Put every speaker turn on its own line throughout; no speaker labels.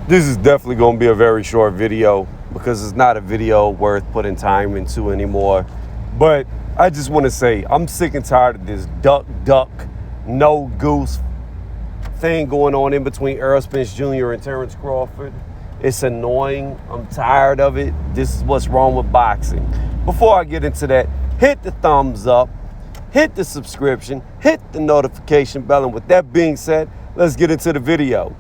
This is definitely going to be a very short video because it's not a video worth putting time into anymore. But I just want to say I'm sick and tired of this duck, no goose thing going on in between Errol Spence Jr. and Terence Crawford. It's annoying. I'm tired of it. This is what's wrong with boxing. Before I get into that, hit the thumbs up, hit the subscription, hit the notification bell. And with that being said, let's get into the video.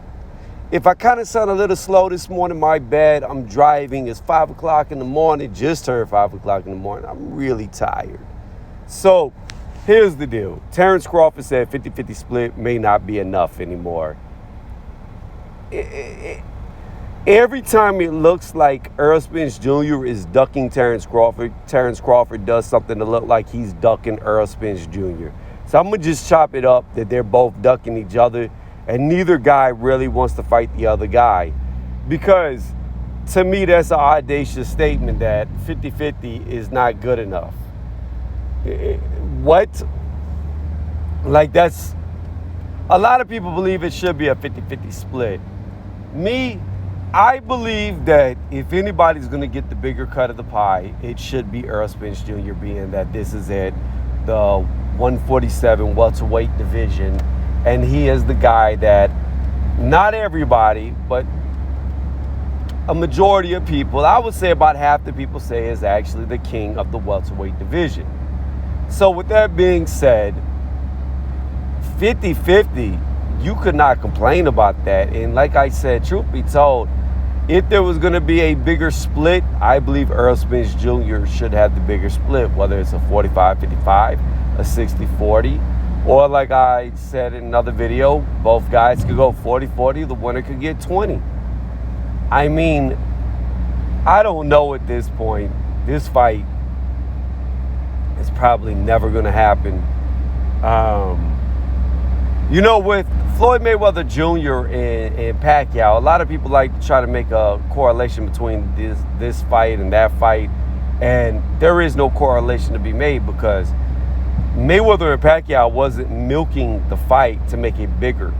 If I kind of sound a little slow this morning, my bad. I'm driving. It's 5 o'clock in the morning. Just turned 5 o'clock in the morning. I'm really tired. So here's the deal. Terence Crawford said 50-50 split may not be enough anymore. Every time it looks like Errol Spence Jr. is ducking Terence Crawford does something to look like he's ducking Errol Spence Jr. So I'm going to just chop it up that they're both ducking each other. And neither guy really wants to fight the other guy. Because to me, that's an audacious statement that 50-50 is not good enough. What? Like, that's... A lot of people believe it should be a 50-50 split. Me, I believe that if anybody's going to get the bigger cut of the pie, it should be Errol Spence Jr., being that this is at the 147 welterweight division. And he is the guy that not everybody, but a majority of people, I would say about half the people say is actually the king of the welterweight division. So with that being said, 50-50, you could not complain about that. And like I said, truth be told, if there was going to be a bigger split, I believe Errol Spence Jr. should have the bigger split, whether it's a 45-55, a 60-40. Or like I said in another video, both guys could go 40-40, the winner could get 20. I mean, I don't know at this point. This fight is probably never going to happen. With Floyd Mayweather Jr. and Pacquiao, a lot of people like to try to make a correlation between this fight and that fight. And there is no correlation to be made because Mayweather and Pacquiao wasn't milking the fight to make it bigger.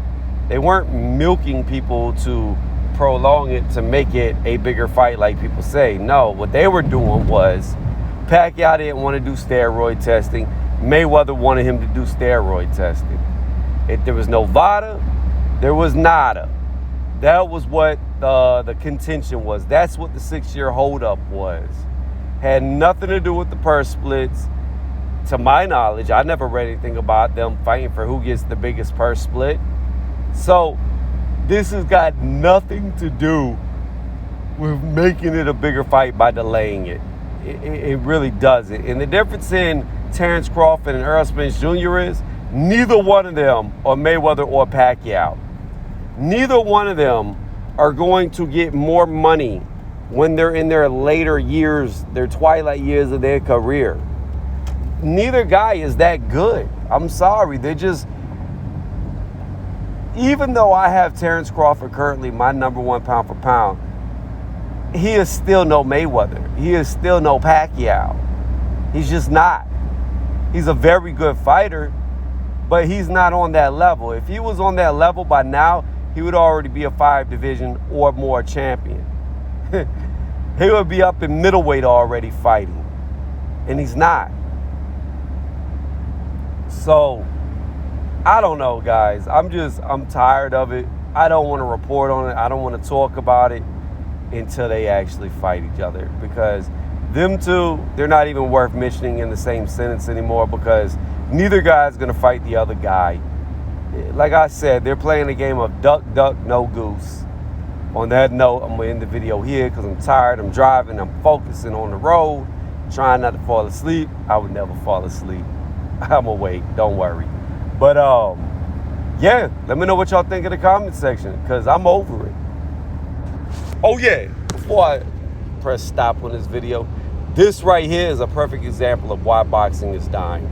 They weren't milking people to prolong it to make it a bigger fight like people say. No, what they were doing was Pacquiao didn't want to do steroid testing. Mayweather wanted him to do steroid testing. If there was no VADA, there was nada. That was what the contention was. That's what the 6-year holdup was. Had nothing to do with the purse splits. To my knowledge, I never read anything about them fighting for who gets the biggest purse split. So this has got nothing to do with making it a bigger fight by delaying it. It really doesn't. And the difference in Terence Crawford and Errol Spence Jr. is neither one of them are Mayweather or Pacquiao. Neither one of them are going to get more money when they're in their later years, their twilight years of their career. Neither guy is that good. I'm sorry. They're just... Even though I have Terence Crawford currently my number one pound for pound, he is still no Mayweather. He is still no Pacquiao. He's just not. He's a very good fighter, but he's not on that level. If he was on that level by now, he would already be a 5-division or more champion. He would be up in middleweight already fighting, and he's not. So, I don't know, guys. I'm tired of it. I don't want to report on it. I don't want to talk about it until they actually fight each other. Because them two, they're not even worth mentioning in the same sentence anymore because neither guy's going to fight the other guy. Like I said, they're playing a game of duck, no goose. On that note, I'm going to end the video here because I'm tired. I'm driving. I'm focusing on the road, trying not to fall asleep. I would never fall asleep. I'm awake, don't worry. But yeah, let me know what y'all think in the comment section because I'm over it. Oh yeah, before I press stop on this video, this right here is a perfect example of why boxing is dying.